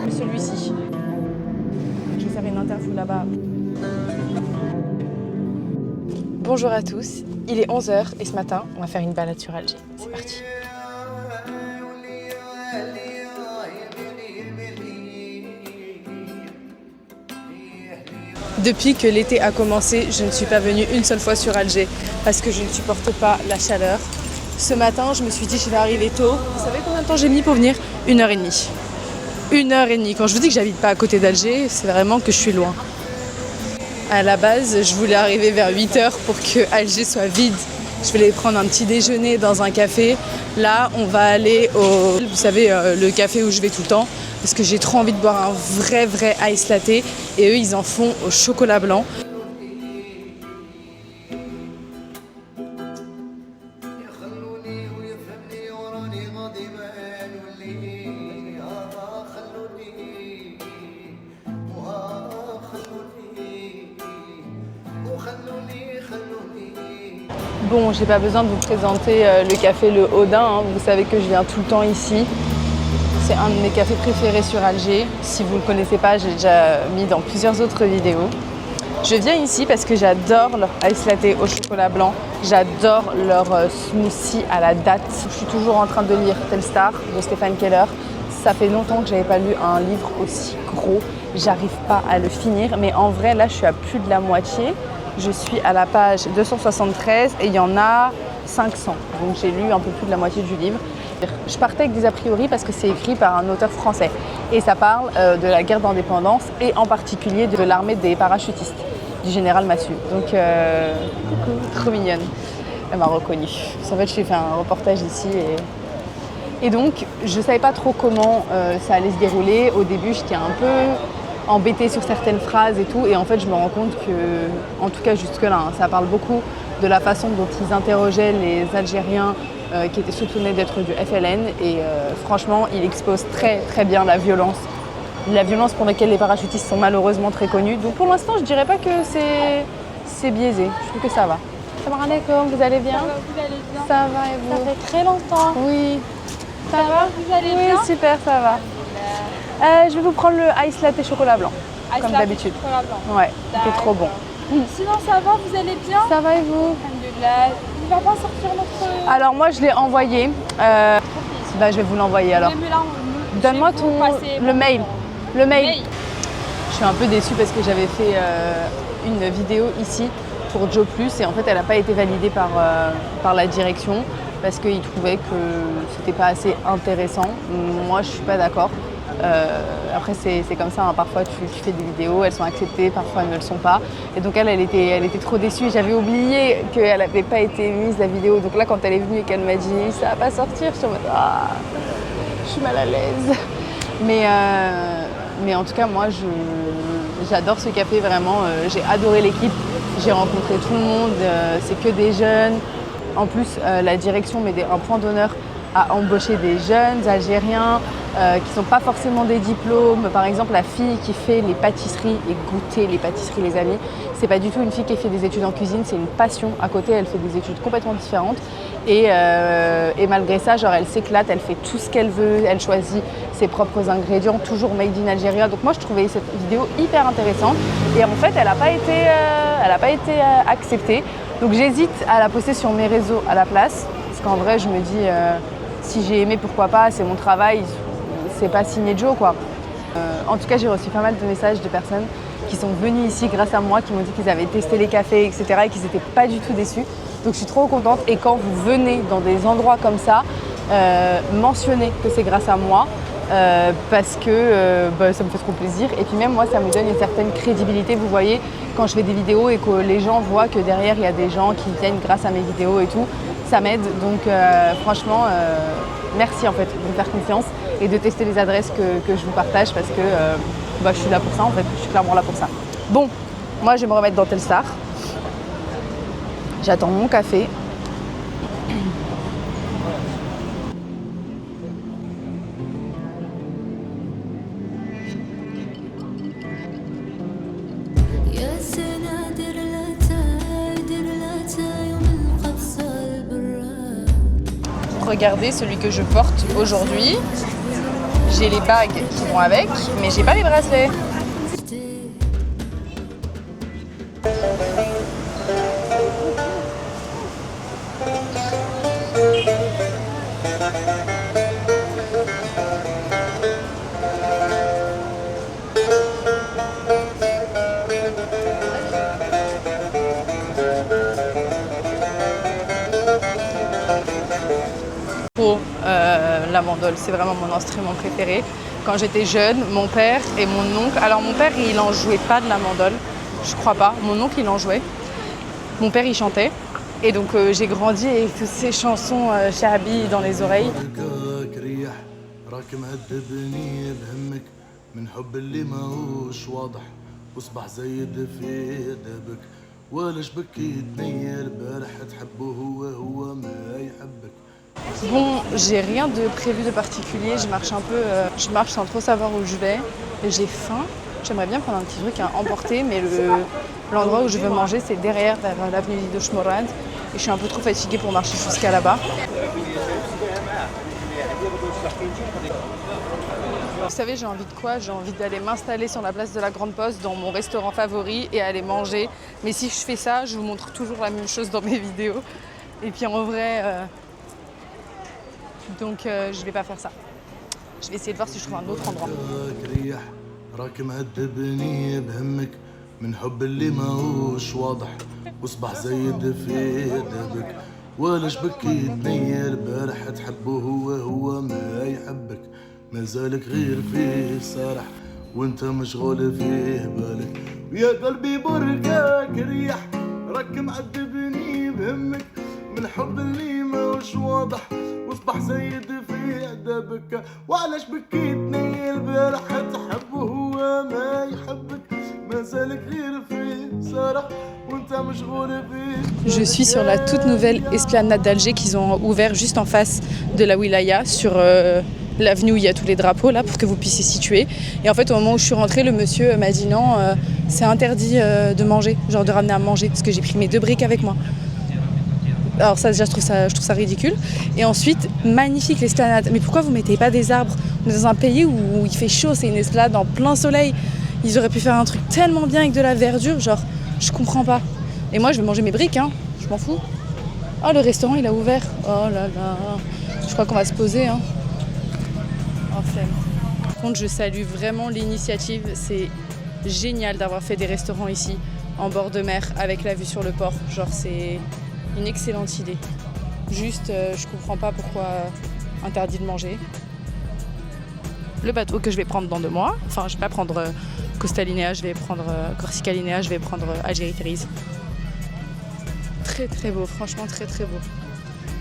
Celui-ci. Je vais faire une interview là-bas. Bonjour à tous, il est 11h et ce matin, on va faire une balade sur Alger. C'est parti. Depuis que l'été a commencé, je ne suis pas venue une seule fois sur Alger parce que je ne supporte pas la chaleur. Ce matin, je me suis dit que je vais arriver tôt. Vous savez combien de temps j'ai mis pour venir? 1h30. 1h30. Quand je vous dis que j'habite pas à côté d'Alger, c'est vraiment que je suis loin. À la base, je voulais arriver vers 8h pour que Alger soit vide. Je voulais prendre un petit déjeuner dans un café. Là, on va aller au... Vous savez, le café où je vais tout le temps. Parce que j'ai trop envie de boire un vrai ice latte. Et eux, ils en font au chocolat blanc. Bon, j'ai pas besoin de vous présenter le café Le Hodin, hein. Vous savez que je viens tout le temps ici. C'est un de mes cafés préférés sur Alger. Si vous ne le connaissez pas, j'ai déjà mis dans plusieurs autres vidéos. Je viens ici parce que j'adore leur ice latte au chocolat blanc. J'adore leur smoothie à la date. Je suis toujours en train de lire Telstar de Stéphane Keller. Ça fait longtemps que j'avais pas lu un livre aussi gros. J'arrive pas à le finir, mais en vrai, là, je suis à plus de la moitié. Je suis à la page 273 et il y en a 500. Donc j'ai lu un peu plus de la moitié du livre. Je partais avec des a priori parce que c'est écrit par un auteur français. Et ça parle de la guerre d'indépendance et en particulier de l'armée des parachutistes, du général Massu. Donc, coucou, trop mignonne. Elle m'a reconnue. En fait, j'ai fait un reportage ici et donc je ne savais pas trop comment ça allait se dérouler. Au début, j'étais un peu embêtée sur certaines phrases et tout. Et en fait, je me rends compte que, en tout cas jusque-là, hein, ça parle beaucoup de la façon dont ils interrogeaient les Algériens qui étaient soupçonnés d'être du FLN. Et franchement, il expose très bien la violence pour laquelle les parachutistes sont malheureusement très connus. Donc pour l'instant, je dirais pas que c'est biaisé. Je trouve que ça va. Salam alaikum, vous allez bien? Ça va, vous allez bien? Ça va et vous? Ça fait très longtemps. Oui. Ça va, vous allez bien? Oui, super, ça va. Je vais vous prendre le ice latte chocolat blanc, comme d'habitude. Chocolat blanc. Ouais, c'est trop bon. Sinon, ça va, vous allez bien? Ça va et vous? Alhamdoulilah. Il va pas sortir notre... Alors moi, je l'ai envoyé. Je vais vous l'envoyer alors. Donne-moi le mail. Le mail. Je suis un peu déçue parce que j'avais fait une vidéo ici pour Joe Plus et en fait, elle n'a pas été validée par la direction parce qu'ils trouvaient que c'était pas assez intéressant. Moi, je suis pas d'accord. Après, c'est comme ça, hein. Parfois tu fais des vidéos, elles sont acceptées, parfois elles ne le sont pas. Et donc elle était trop déçue. J'avais oublié qu'elle n'avait pas été mise la vidéo. Donc là, quand elle est venue et qu'elle m'a dit « ça va pas sortir », je suis en mode « ah, je suis mal à l'aise ». Mais en tout cas, moi, j'adore ce café vraiment. J'ai adoré l'équipe, j'ai rencontré tout le monde, c'est que des jeunes. En plus, la direction met un point d'honneur à embaucher des jeunes Algériens qui ne sont pas forcément des diplômes. Par exemple, la fille qui fait les pâtisseries et goûter les pâtisseries, les amis, c'est pas du tout une fille qui fait des études en cuisine, c'est une passion. À côté, elle fait des études complètement différentes. Et malgré ça, genre, elle s'éclate, elle fait tout ce qu'elle veut, elle choisit ses propres ingrédients, toujours made in Algeria. Donc moi, je trouvais cette vidéo hyper intéressante. Et en fait, elle n'a pas été acceptée. Donc j'hésite à la poster sur mes réseaux à la place. Parce qu'en vrai, je me dis, si j'ai aimé, pourquoi pas, c'est mon travail, c'est pas signé Joe, quoi. En tout cas, j'ai reçu pas mal de messages de personnes qui sont venues ici grâce à moi, qui m'ont dit qu'ils avaient testé les cafés, etc. et qu'ils n'étaient pas du tout déçus. Donc je suis trop contente. Et quand vous venez dans des endroits comme ça, mentionnez que c'est grâce à moi. Parce que ça me fait trop plaisir et puis même moi ça me donne une certaine crédibilité, vous voyez, quand je fais des vidéos et que les gens voient que derrière il y a des gens qui viennent grâce à mes vidéos et tout, ça m'aide. Donc franchement merci en fait de me faire confiance et de tester les adresses que je vous partage parce que je suis là pour ça en fait, je suis clairement là pour ça. Bon, moi je vais me remettre dans Telstar, j'attends mon café. Regardez celui que je porte aujourd'hui. J'ai les bagues qui vont avec, mais j'ai pas les bracelets. La mandole, c'est vraiment mon instrument préféré. Quand j'étais jeune, mon père et mon oncle, alors mon père il en jouait pas de la mandole, je crois pas, mon oncle il en jouait. Mon père il chantait et donc j'ai grandi avec toutes ces chansons Shahabi dans les oreilles. Bon, j'ai rien de prévu de particulier, je marche un peu, je marche sans trop savoir où je vais. J'ai faim, j'aimerais bien prendre un petit truc à emporter, mais l'endroit où je veux manger c'est derrière, vers l'avenue de Shmorad. Et je suis un peu trop fatiguée pour marcher jusqu'à là-bas. Vous savez, j'ai envie de quoi? J'ai envie d'aller m'installer sur la place de la Grande Poste dans mon restaurant favori et aller manger. Mais si je fais ça, je vous montre toujours la même chose dans mes vidéos. Et puis en vrai... Donc je vais pas faire ça. Je vais essayer de voir si je trouve un autre endroit. واصبح زايد في أدبك وعلاش بكيتني البارح تحبه هو ما يحبك ما زالك غير في سرح وانت مشغول فيه. Je suis sur la toute nouvelle esplanade d'Alger qu'ils ont ouvert juste en face de la Wilaya sur l'avenue où il y a tous les drapeaux là pour que vous puissiez situer. Et en fait au moment où je suis rentrée, le monsieur m'a dit non, c'est interdit de manger, genre de ramener à manger parce que j'ai pris mes 2 briques avec moi. Alors ça déjà je trouve ça ridicule. Et ensuite, magnifique l'esplanade. Mais pourquoi vous mettez pas des arbres? On est dans un pays où il fait chaud, c'est une esplanade en plein soleil. Ils auraient pu faire un truc tellement bien avec de la verdure, genre je comprends pas. Et moi je vais manger mes briques, hein, je m'en fous. Oh le restaurant il a ouvert. Oh là là. Je crois qu'on va se poser, hein. Oh flemme. Par contre je salue vraiment l'initiative, c'est génial d'avoir fait des restaurants ici, en bord de mer, avec la vue sur le port. Genre c'est une excellente idée. Juste, je comprends pas pourquoi interdit de manger. Le bateau que je vais prendre dans 2 mois, enfin je vais pas prendre Costa Linea, je vais prendre Corsica Linea, je vais prendre Algérie Ferries. Très très beau, franchement très très beau.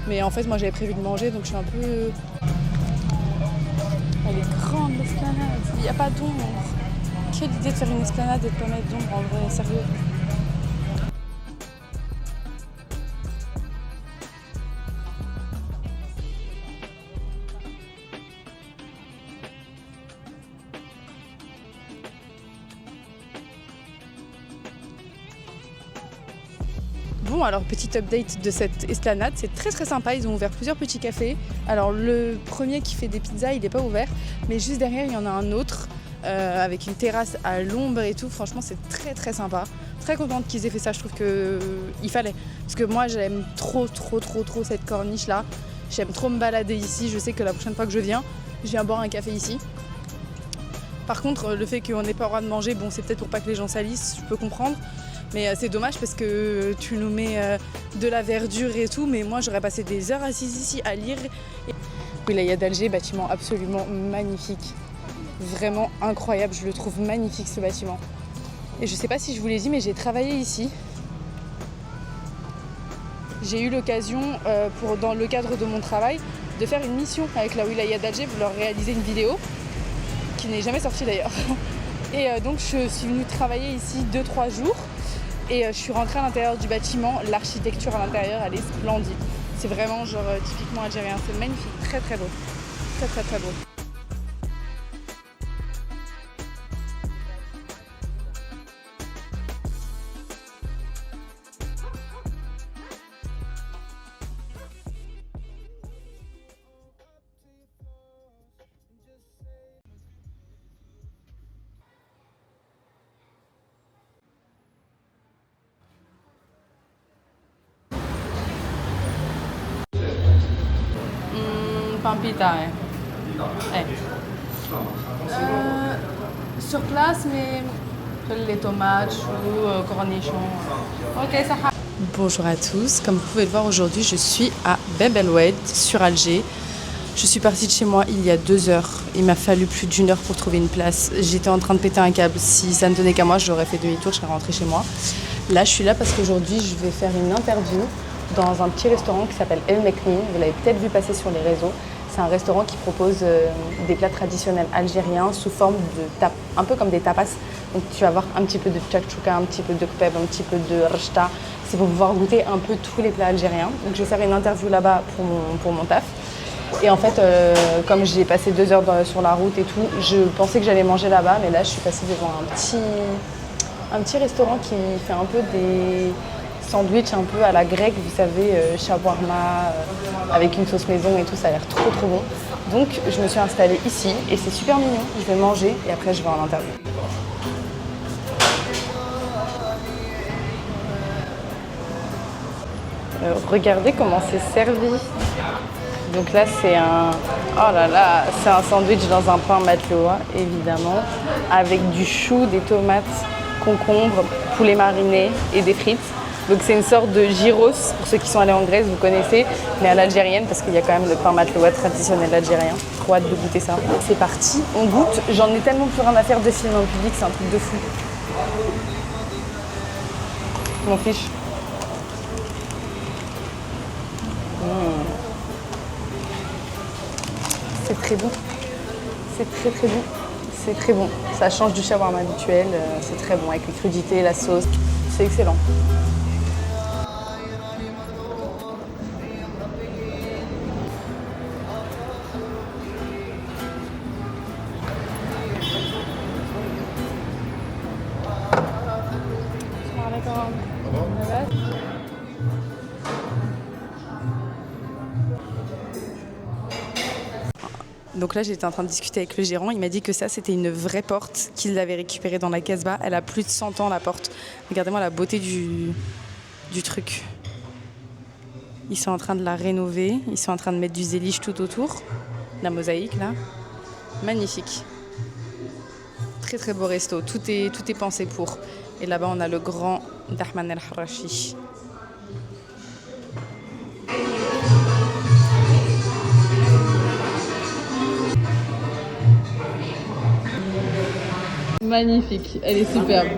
Mais en fait moi j'avais prévu de manger donc je suis un peu... Elle est grande l'esplanade, il n'y a pas d'ombre. Quelle idée de faire une esplanade et de pas mettre d'ombre en vrai, sérieux. Bon alors petit update de cette esplanade, c'est très très sympa, ils ont ouvert plusieurs petits cafés. Alors le premier qui fait des pizzas il n'est pas ouvert, mais juste derrière il y en a un autre avec une terrasse à l'ombre et tout, franchement c'est très très sympa. Très contente qu'ils aient fait ça, je trouve qu'il fallait. Parce que moi j'aime trop cette corniche là, j'aime trop me balader ici, je sais que la prochaine fois que je viens boire un café ici. Par contre le fait qu'on n'ait pas le droit de manger, bon c'est peut-être pour pas que les gens salissent, je peux comprendre. Mais c'est dommage parce que tu nous mets de la verdure et tout, mais moi j'aurais passé des heures assises ici à lire. Wilaya d'Alger, bâtiment absolument magnifique. Vraiment incroyable, je le trouve magnifique ce bâtiment. Et je sais pas si je vous l'ai dit, mais j'ai travaillé ici. J'ai eu l'occasion, dans le cadre de mon travail, de faire une mission avec la Wilaya d'Alger pour leur réaliser une vidéo, qui n'est jamais sortie d'ailleurs. Et donc je suis venue travailler ici 2-3 jours. Et je suis rentrée à l'intérieur du bâtiment, l'architecture à l'intérieur elle est splendide. C'est vraiment genre typiquement algérien, c'est magnifique, très très beau. Très très très beau. pain pita, sur place, mais les tomates, choux, cornichons. Ok, ça va. Bonjour à tous, comme vous pouvez le voir aujourd'hui, je suis à Bab El Oued sur Alger. Je suis partie de chez moi il y a 2 heures. Il m'a fallu plus d'1 heure pour trouver une place. J'étais en train de péter un câble. Si ça ne tenait qu'à moi, j'aurais fait demi-tour, je serais rentrée chez moi. Là, je suis là parce qu'aujourd'hui, je vais faire une interview dans un petit restaurant qui s'appelle El Meknine. Vous l'avez peut-être vu passer sur les réseaux. C'est un restaurant qui propose des plats traditionnels algériens sous forme de tapas, un peu comme des tapas. Donc tu vas voir un petit peu de tchakchouka, un petit peu de kebab, un petit peu de rechta. C'est pour pouvoir goûter un peu tous les plats algériens. Donc je vais faire une interview là-bas pour mon taf. Et en fait, comme j'ai passé 2 heures sur la route et tout, je pensais que j'allais manger là-bas, mais là je suis passée devant un petit restaurant qui fait un peu des sandwichs un peu à la grecque, vous savez, shawarma, avec une sauce maison et tout, ça a l'air trop bon. Donc je me suis installée ici et c'est super mignon, je vais manger et après je vais en interview. Regardez comment c'est servi. Donc là c'est c'est un sandwich dans un pain matloa, évidemment, avec du chou, des tomates, concombres, poulet mariné et des frites. Donc c'est une sorte de gyros, pour ceux qui sont allés en Grèce, vous connaissez, mais à l'algérienne, parce qu'il y a quand même le pain matloa traditionnel algérien. Trop hâte de goûter ça. C'est parti, on goûte. J'en ai tellement plus rien à faire de filmer en public, c'est un truc de fou. Je m'en fiche. C'est très bon. C'est très bon. C'est très bon. Ça change du shawarma habituel. C'est très bon avec les crudités, la sauce. C'est excellent. Donc là, j'étais en train de discuter avec le gérant. Il m'a dit que ça, c'était une vraie porte qu'il avait récupérée dans la Casbah. Elle a plus de 100 ans, la porte. Regardez-moi la beauté du truc. Ils sont en train de la rénover. Ils sont en train de mettre du zélige tout autour. La mosaïque, là. Magnifique. Très beau resto. Tout est pensé pour. Et là-bas, on a le grand Dahman El Harachi. Magnifique, elle est superbe.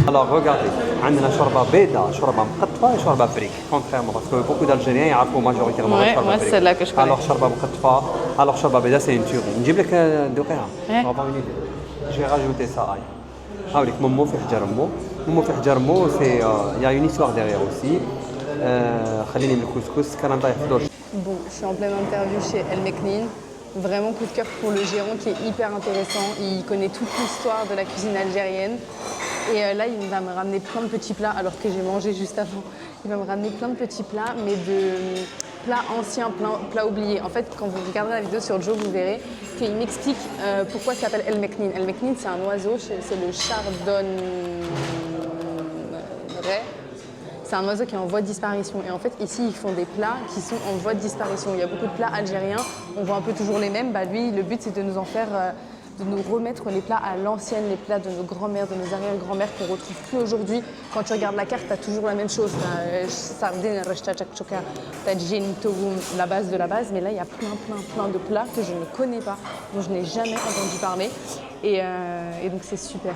Alors regardez, on a شوربة بيضاء, شوربة مقطفة et شوربة بريك. Contrairement, parce que beaucoup d'Algériens يعرفوا majoritairement la شوربة moi c'est celle-là que je connais. Alors شوربة مقطفة, alors شوربة بيضاء c'est une tuerie. نجيب لك دوقيها. On va une idée. Je vais rajouter ça. هاوليك مومو في حجر مو. مومو في حجر مو c'est il y a une histoire derrière aussi. خليني من الكسكس كان نطيح في دور. Bon, je suis en pleine interview chez El Meknine. Vraiment coup de cœur pour le gérant qui est hyper intéressant. Il connaît toute l'histoire de la cuisine algérienne. Et là, il va me ramener plein de petits plats, alors que j'ai mangé juste avant. Il va me ramener plein de petits plats, mais de plats anciens, plats oubliés. En fait, quand vous regarderez la vidéo sur Joe, vous verrez qu'il m'explique pourquoi ça s'appelle El Meknine. El Meknine, c'est un oiseau, c'est le chardonneret. C'est un oiseau qui est en voie de disparition. Et en fait, ici, ils font des plats qui sont en voie de disparition. Il y a beaucoup de plats algériens, on voit un peu toujours les mêmes. Bah, lui, le but, c'est de nous en faire, de nous remettre les plats à l'ancienne, les plats de nos grands-mères, de nos arrière-grands-mères qu'on ne retrouve plus aujourd'hui. Quand tu regardes la carte, tu as toujours la même chose. Tu as sardine, rechta, chakchouka, tu as djinn, togoum, la base de la base. Mais là, il y a plein de plats que je ne connais pas, dont je n'ai jamais entendu parler. Et donc c'est super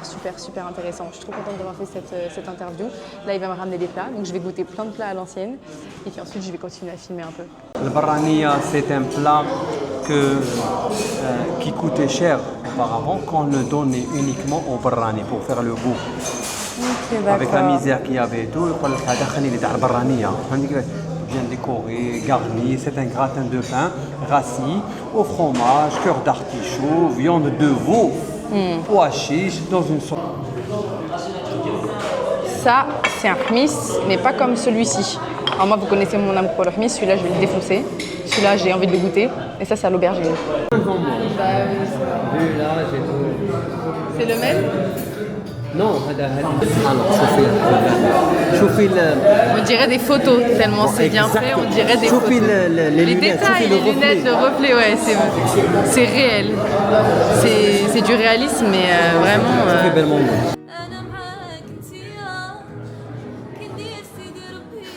intéressant. Je suis trop contente d'avoir fait cette interview. Là, il va me ramener des plats, donc je vais goûter plein de plats à l'ancienne. Et puis ensuite, je vais continuer à filmer un peu. Le barrania, c'est un plat qui coûtait cher auparavant, qu'on le donnait uniquement au barrani pour faire le goût. Okay, avec la misère qu'il y avait et tout, bien décoré, garni, c'est un gratin de pain rassis au fromage, cœur d'artichaut, viande de veau, pois chiches dans une sauce. Ça, c'est un khmis, mais pas comme celui-ci. Alors moi, vous connaissez mon amour pour le khmis, celui-là, je vais le défoncer. Celui-là, j'ai envie de le goûter. Et ça, c'est à l'aubergine. C'est le même? Non, alors شوفي On dirait des photos, tellement c'est bien fait, on dirait des photos. Les détails, les lunettes, le reflet, ouais, c'est réel. C'est du réalisme, mais vraiment... شوفي بالمومون. أنا معاك انتيا كي ندير سيدي ربي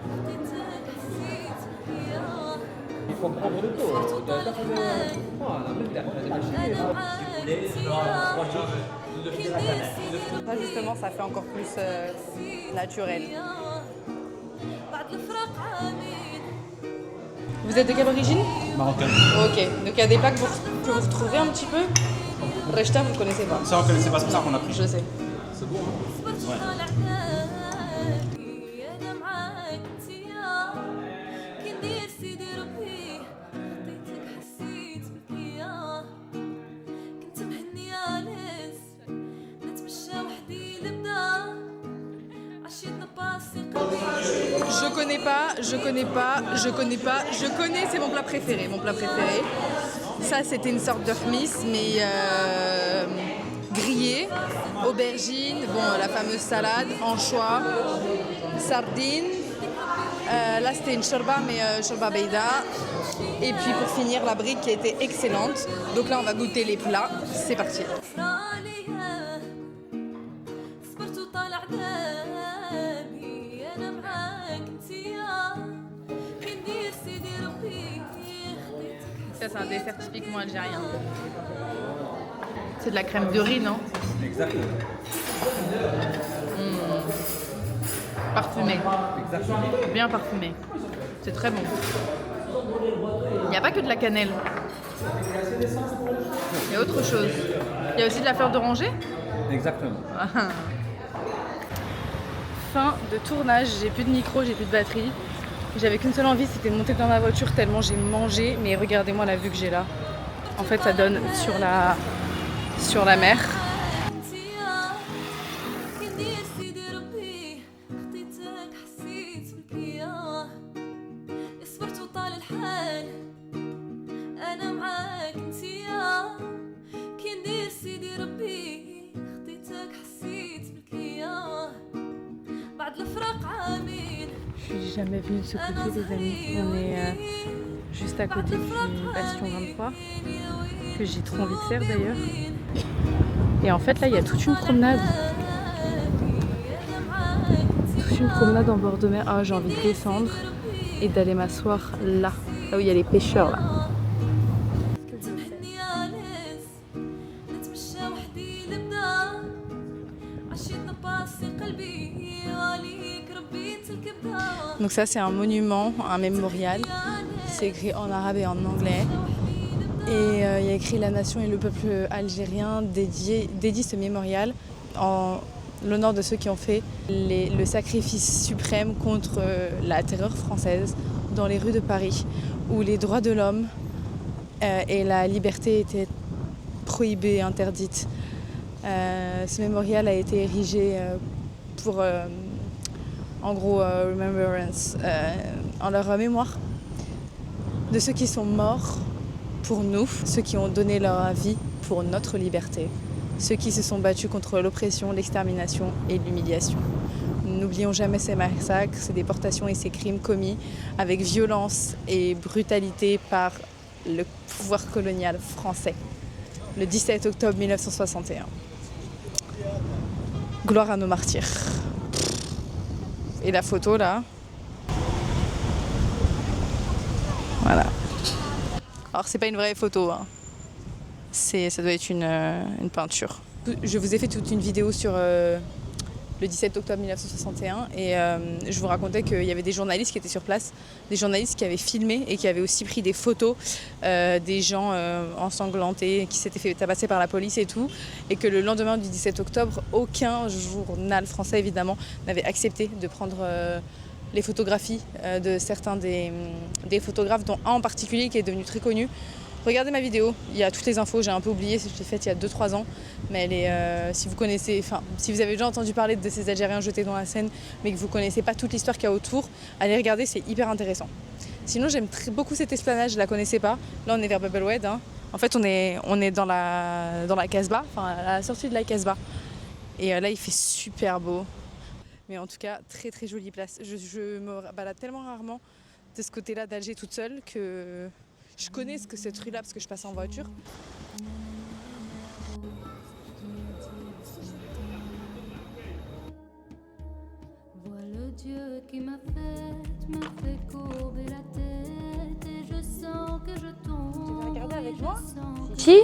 خديتك حسيت بيا صرت وطال الحال أنا معاك انتيا كي ندير سيدي Ça justement, ça fait encore plus naturel. بعد الفراق عامين Vous êtes de quelle origine? Marocaine. Ok, donc il y a des plats que vous retrouvez un petit peu. Rechta, vous ne connaissez pas. Ça, on connaissait pas, c'est pour ça qu'on a pris. Je sais. صبرت وطال عداني أنا معاك انتيا كي ندير سيدي ربي خديتك حسيت بكيا كنت مهنية ناس نتمشى وحدي لبدا عشيتنا باسي قلبي Je connais, c'est mon plat préféré. Ça, c'était une sorte de khmis, mais grillé, aubergine, bon, la fameuse salade, anchois, sardines. Là, c'était une shorba, mais shorba beida. Et puis pour finir, la brique qui était excellente. Donc là, on va goûter les plats. C'est parti. عليا صبرت وطال عذابي أنا معاك انتيا كي ندير سيدي ربي خديتك Ça, c'est un dessert typiquement algérien. C'est de la crème de riz, non? Exactement. Parfumé. Bien parfumé. C'est très bon. Il n'y a pas que de la cannelle. Il y a autre chose. Il y a aussi de la fleur d'oranger. Exactement. Fin de tournage, j'ai plus de micro, j'ai plus de batterie. J'avais qu'une seule envie, c'était de monter dans ma voiture tellement j'ai mangé. Mais regardez-moi la vue que j'ai là. En fait, ça donne sur la mer. انتيا كي ندير سيدي ربي خديتك حسيت بكيا صبرت وطال الحال أنا معاك انتيا كي ندير سيدي ربي خديتك حسيت بكيا بعد الفراق عامين Je suis jamais venue de ce côté, les amis. On est juste à côté du Bastion 23, que j'ai trop envie de faire d'ailleurs. Et en fait, là, il y a toute une promenade. Toute une promenade en bord de mer. Ah, j'ai envie de descendre et d'aller m'asseoir là où il y a les pêcheurs là. كنت مهنية ناس نتمشى وحدي لبدا عشيتنا باسي قلبي عليك ربيت الكبدا Donc ça, c'est un monument, un mémorial. C'est écrit en arabe et en anglais. Et il y a écrit la nation et le peuple algérien dédie ce mémorial en l'honneur de ceux qui ont fait le sacrifice suprême contre la terreur française dans les rues de Paris, où les droits de l'homme et la liberté étaient prohibés, interdites. Ce mémorial a été érigé pour, en gros, remembrance, en leur mémoire de ceux qui sont morts pour nous, ceux qui ont donné leur vie pour notre liberté, ceux qui se sont battus contre l'oppression, l'extermination et l'humiliation. N'oublions jamais ces massacres, ces déportations et ces crimes commis avec violence et brutalité par le pouvoir colonial français, le 17 octobre 1961. Gloire à nos martyrs. Et la photo là. Voilà. Alors c'est pas une vraie photo, hein. Ça doit être une peinture. Je vous ai fait toute une vidéo sur le 17 octobre 1961 et je vous racontais qu'il y avait des journalistes qui étaient sur place, des journalistes qui avaient filmé et qui avaient aussi pris des photos des gens ensanglantés, qui s'étaient fait tabasser par la police et tout, et que le lendemain du 17 octobre, aucun journal français évidemment n'avait accepté de prendre les photographies de certains des photographes, dont un en particulier qui est devenu très connu. Regardez ma vidéo, il y a toutes les infos, j'ai un peu oublié, je l'ai faite il y a 2-3 ans, mais elle est, si vous avez déjà entendu parler de ces Algériens jetés dans la Seine, mais que vous ne connaissez pas toute l'histoire qu'il y a autour, allez regarder, c'est hyper intéressant. Sinon j'aime beaucoup cette esplanade, je ne la connaissais pas, là on est vers Bab el Oued, hein. En fait on est dans la Casbah, enfin à la sortie de la Casbah. Et là, il fait super beau. Mais en tout cas, très très jolie place. Je me balade tellement rarement de ce côté-là d'Alger toute seule que je connais ce que cette rue-là parce que je passe en voiture. Vois le Dieu qui m'a fait courber la tête et je sens que je tombe. Tu veux regarder avec moi? Qui?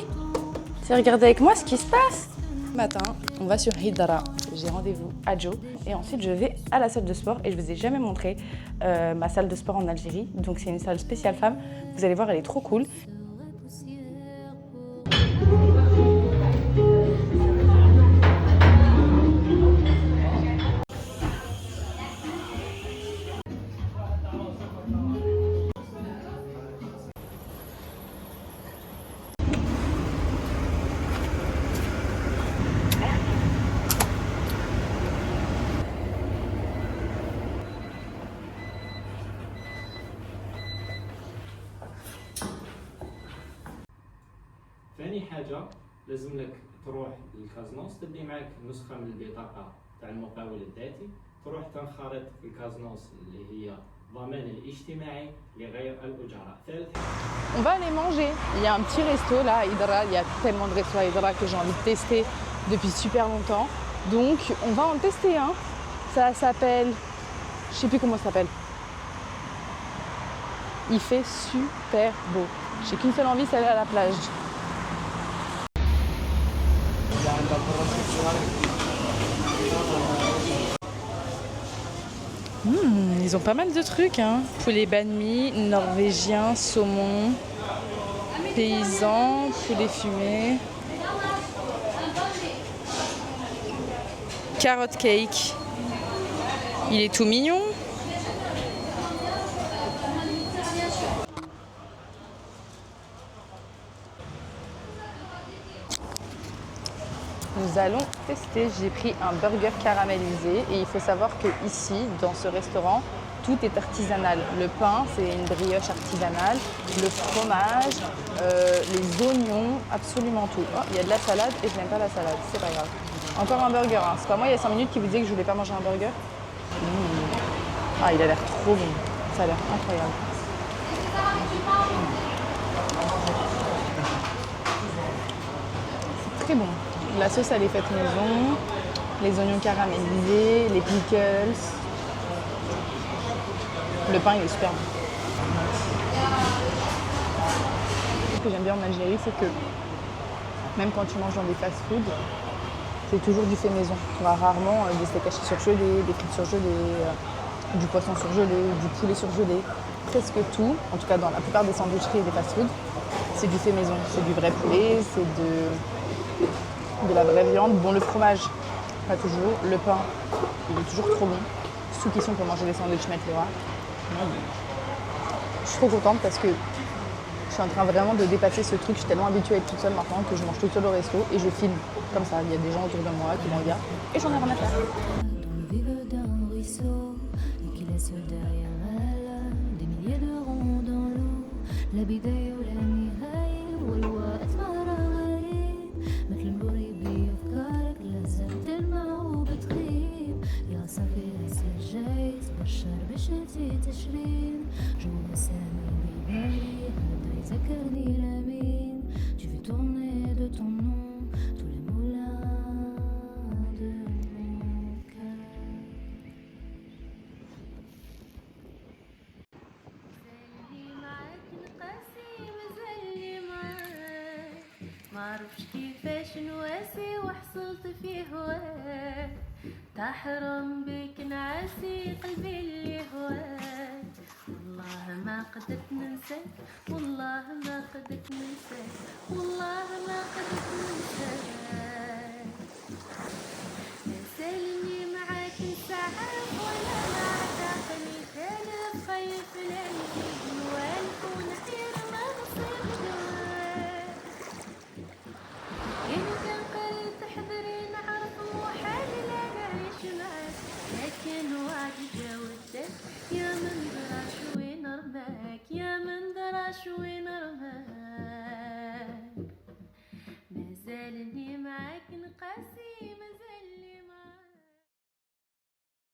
Tu veux regarder avec moi ce qui se passe? Matin, on va sur Hidra. J'ai rendez-vous à Joe et ensuite je vais à la salle de sport et je vous ai jamais montré ma salle de sport en Algérie. Donc c'est une salle spéciale femme. Vous allez voir, elle est trop cool. ثاني حاجة لازم لك تروح للكازنوس تدي معك نسخة من البطاقة تاع المقاول الذاتي تروح تنخرط في الكازنوس اللي هي ضمان الاجتماعي لغير الأجراء. ثالث On va aller manger. Il y a un petit resto là à Hidra. Il y a tellement de restos à Hidra que j'ai envie de tester depuis super longtemps. Donc on va en tester un. Ça s'appelle... Je sais plus comment ça s'appelle. Il fait super beau. J'ai qu'une seule envie, c'est aller à la plage. Ils ont pas mal de trucs, hein. Poulet banh mi, norvégien, saumon, paysan, poulet fumé, carotte cake. Il est tout mignon. Nous allons tester. J'ai pris un burger caramélisé et il faut savoir que ici, dans ce restaurant, tout est artisanal. Le pain, c'est une brioche artisanale, le fromage, les oignons, absolument tout. Oh, il y a de la salade et je n'aime pas la salade, c'est pas grave. Encore un burger, hein. C'est pas moi il y a 5 minutes qui vous disait que je voulais pas manger un burger. Ah, il a l'air trop bon, ça a l'air incroyable. C'est très bon. La sauce, elle est faite maison, les oignons caramélisés, les pickles. Le pain, il est super bon. Ce que j'aime bien en Algérie, c'est que même quand tu manges dans des fast-food, c'est toujours du fait maison. Tu vois rarement des steaks hachés surgelés, des frites surgelées, du poisson surgelé, du poulet surgelé. Presque tout, en tout cas dans la plupart des sandwicheries et des fast-food, c'est du fait maison. C'est du vrai poulet, c'est de la vraie viande. Bon, le fromage, pas toujours. Le pain, il est toujours trop bon. Ceux qui sont pour manger des sandwichs, mettre les bras. Je suis trop contente parce que je suis en train vraiment de dépasser ce truc. Je suis tellement habituée à être toute seule maintenant que je mange toute seule au resto et je filme comme ça. Il y a des gens autour de moi qui me regardent et j'en ai rien à faire. Dans le vide d'un ruisseau et qui laisse derrière elle des milliers de ronds dans l'eau. La بداية ولا نهاية والوقت مرة غريب مثل مريب بأفكارك لا زالت المعه بتغيب يا صافي عسل جايز بشر بشتي تشرين جوا سامي ببالي هذا يذكرني لمين Tu fais tourner de ton nom tous les moulins de mon cœur. مازالني معاك نقاسي مازالني معاك معرفش كيفاش نواسي وحصلت في هواك تحرم بك نعاسي قلبي اللي هواك والله ما قدرت ننساك والله ما قدرت ننساك والله ما قدرت ننساك مازالني معاك نسعاك ولا نعتقني خالف خايف لا نجيب نوالف ونحير ما نصيب جواك إن كان قلت تحضري نعرف محال لا نعيش معاك لكن وعد جاودك يا من درا شوي نرماك يا من درا شوي نرماك مازالني معاك نقاسي مازال